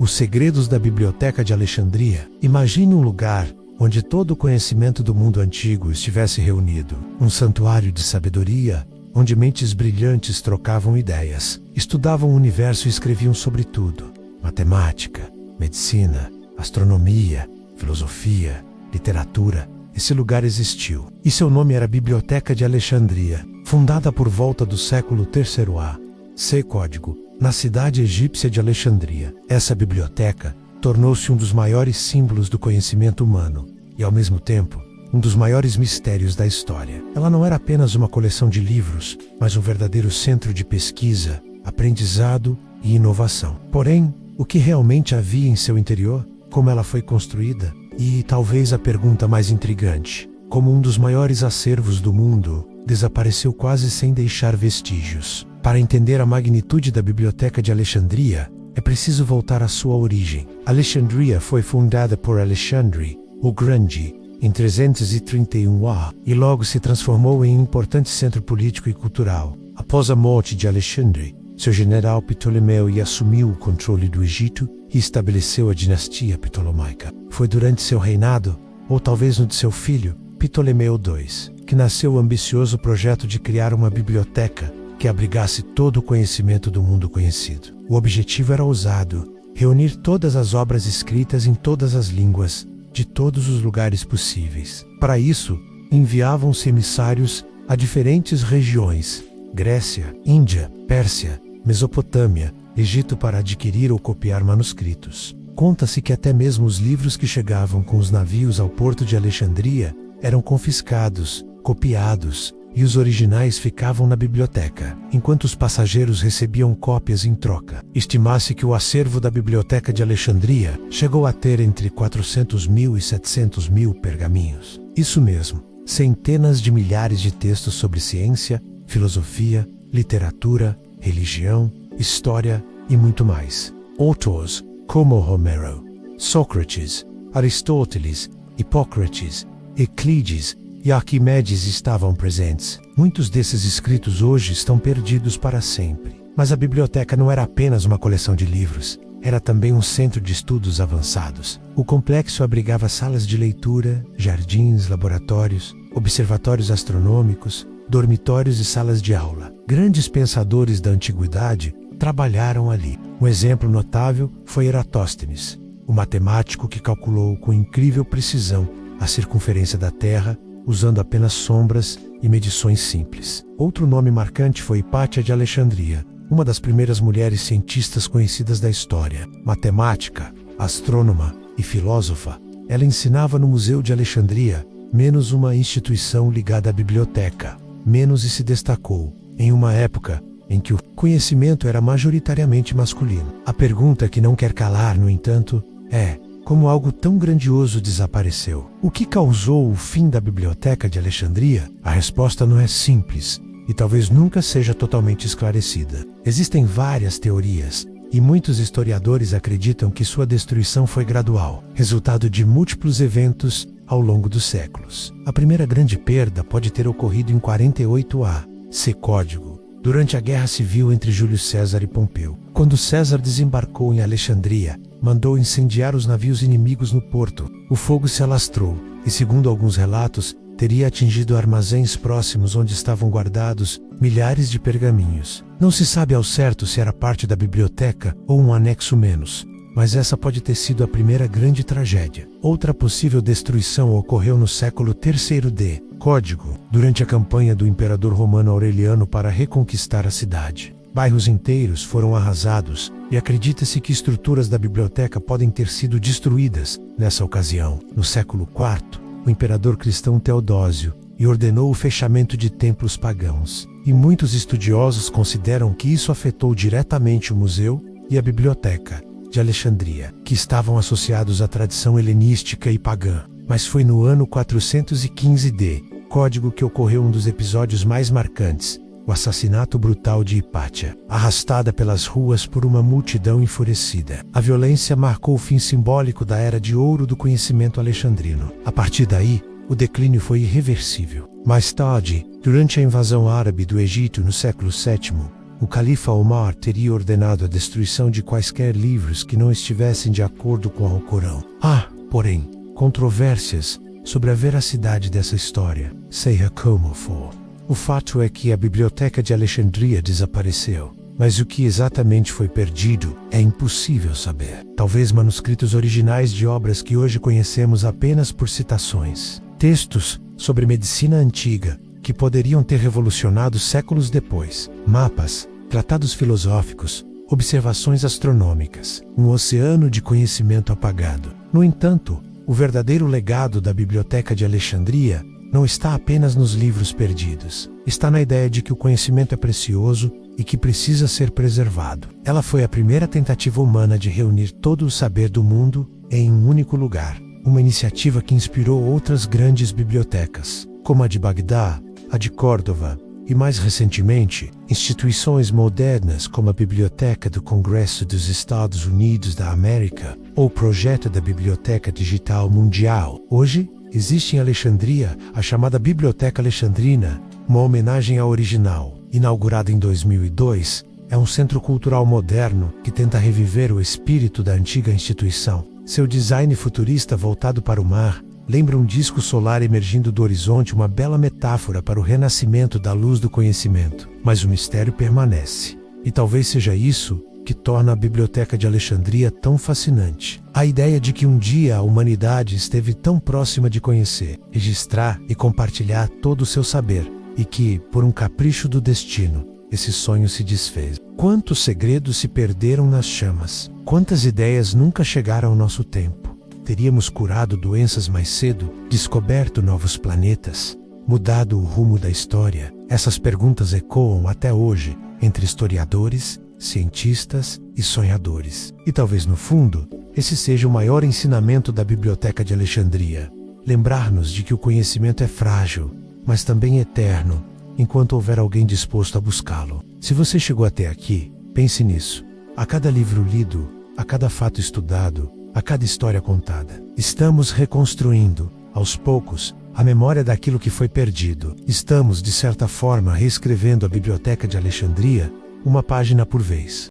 Os segredos da Biblioteca de Alexandria. Imagine um lugar onde todo o conhecimento do mundo antigo estivesse reunido. Um santuário de sabedoria, onde mentes brilhantes trocavam ideias, estudavam o universo e escreviam sobre tudo. Matemática, medicina, astronomia, filosofia, literatura. Esse lugar existiu. E seu nome era Biblioteca de Alexandria, fundada por volta do século III a. C. Código, na cidade egípcia de Alexandria. Essa biblioteca tornou-se um dos maiores símbolos do conhecimento humano e, ao mesmo tempo, um dos maiores mistérios da história. Ela não era apenas uma coleção de livros, mas um verdadeiro centro de pesquisa, aprendizado e inovação. Porém, o que realmente havia em seu interior? Como ela foi construída? E, talvez a pergunta mais intrigante, como um dos maiores acervos do mundo, desapareceu quase sem deixar vestígios. Para entender a magnitude da Biblioteca de Alexandria, é preciso voltar à sua origem. Alexandria foi fundada por Alexandre, o Grande, em 331 a. e logo se transformou em um importante centro político e cultural. Após a morte de Alexandre, seu general Ptolomeu assumiu o controle do Egito e estabeleceu a dinastia ptolomaica. Foi durante seu reinado, ou talvez no de seu filho, Ptolomeu II, que nasceu o ambicioso projeto de criar uma biblioteca que abrigasse todo o conhecimento do mundo conhecido. O objetivo era ousado: reunir todas as obras escritas em todas as línguas, de todos os lugares possíveis. Para isso, enviavam-se emissários a diferentes regiões: Grécia, Índia, Pérsia, Mesopotâmia, Egito, para adquirir ou copiar manuscritos. Conta-se que até mesmo os livros que chegavam com os navios ao porto de Alexandria eram confiscados, copiados, e os originais ficavam na biblioteca, enquanto os passageiros recebiam cópias em troca. Estima-se que o acervo da Biblioteca de Alexandria chegou a ter entre 400.000 e 700.000 pergaminhos. Isso mesmo, centenas de milhares de textos sobre ciência, filosofia, literatura, religião, história e muito mais. Autores como Homero, Sócrates, Aristóteles, Hipócrates, Euclides e Arquimedes estavam presentes. Muitos desses escritos hoje estão perdidos para sempre. Mas a biblioteca não era apenas uma coleção de livros, era também um centro de estudos avançados. O complexo abrigava salas de leitura, jardins, laboratórios, observatórios astronômicos, dormitórios e salas de aula. Grandes pensadores da antiguidade trabalharam ali. Um exemplo notável foi Eratóstenes, o matemático que calculou com incrível precisão a circunferência da Terra usando apenas sombras e medições simples. Outro nome marcante foi Hipátia de Alexandria, uma das primeiras mulheres cientistas conhecidas da história. Matemática, astrônoma e filósofa, ela ensinava no Museu de Alexandria, menos uma instituição ligada à biblioteca, menos e se destacou, em uma época em que o conhecimento era majoritariamente masculino. A pergunta que não quer calar, no entanto, é: como algo tão grandioso desapareceu? O que causou o fim da Biblioteca de Alexandria? A resposta não é simples e talvez nunca seja totalmente esclarecida. Existem várias teorias e muitos historiadores acreditam que sua destruição foi gradual, resultado de múltiplos eventos ao longo dos séculos. A primeira grande perda pode ter ocorrido em 48 a. C. Código, durante a Guerra Civil entre Júlio César e Pompeu. Quando César desembarcou em Alexandria, mandou incendiar os navios inimigos no porto. O fogo se alastrou e, segundo alguns relatos, teria atingido armazéns próximos onde estavam guardados milhares de pergaminhos. Não se sabe ao certo se era parte da biblioteca ou um anexo menos, mas essa pode ter sido a primeira grande tragédia. Outra possível destruição ocorreu no século III d. Código, durante a campanha do imperador romano Aureliano para reconquistar a cidade. Bairros inteiros foram arrasados e acredita-se que estruturas da biblioteca podem ter sido destruídas nessa ocasião. No século IV, o imperador cristão Teodósio ordenou o fechamento de templos pagãos, e muitos estudiosos consideram que isso afetou diretamente o museu e a biblioteca de Alexandria, que estavam associados à tradição helenística e pagã. Mas foi no ano 415 d. Código que ocorreu um dos episódios mais marcantes: o assassinato brutal de Hipátia, arrastada pelas ruas por uma multidão enfurecida. A violência marcou o fim simbólico da era de ouro do conhecimento alexandrino. A partir daí, o declínio foi irreversível. Mais tarde, durante a invasão árabe do Egito no século VII, o califa Omar teria ordenado a destruição de quaisquer livros que não estivessem de acordo com o Alcorão. Há, porém, controvérsias sobre a veracidade dessa história, seja como for. O fato é que a Biblioteca de Alexandria desapareceu, mas o que exatamente foi perdido é impossível saber. Talvez manuscritos originais de obras que hoje conhecemos apenas por citações. Textos sobre medicina antiga que poderiam ter revolucionado séculos depois. Mapas, tratados filosóficos, observações astronômicas. Um oceano de conhecimento apagado. No entanto, o verdadeiro legado da Biblioteca de Alexandria não está apenas nos livros perdidos. Está na ideia de que o conhecimento é precioso e que precisa ser preservado. Ela foi a primeira tentativa humana de reunir todo o saber do mundo em um único lugar. Uma iniciativa que inspirou outras grandes bibliotecas, como a de Bagdá, a de Córdoba e, mais recentemente, instituições modernas como a Biblioteca do Congresso dos Estados Unidos da América ou o projeto da Biblioteca Digital Mundial. Hoje, existe em Alexandria a chamada Biblioteca Alexandrina, uma homenagem à original. Inaugurada em 2002, é um centro cultural moderno que tenta reviver o espírito da antiga instituição. Seu design futurista voltado para o mar lembra um disco solar emergindo do horizonte, uma bela metáfora para o renascimento da luz do conhecimento. Mas o mistério permanece. E talvez seja isso que torna a Biblioteca de Alexandria tão fascinante. A ideia de que um dia a humanidade esteve tão próxima de conhecer, registrar e compartilhar todo o seu saber, e que, por um capricho do destino, esse sonho se desfez. Quantos segredos se perderam nas chamas? Quantas ideias nunca chegaram ao nosso tempo? Teríamos curado doenças mais cedo, descoberto novos planetas, mudado o rumo da história? Essas perguntas ecoam até hoje entre historiadores, cientistas e sonhadores. E talvez no fundo, esse seja o maior ensinamento da Biblioteca de Alexandria. Lembrar-nos de que o conhecimento é frágil, mas também eterno, enquanto houver alguém disposto a buscá-lo. Se você chegou até aqui, pense nisso. A cada livro lido, a cada fato estudado, a cada história contada, estamos reconstruindo, aos poucos, a memória daquilo que foi perdido. Estamos, de certa forma, reescrevendo a Biblioteca de Alexandria, uma página por vez.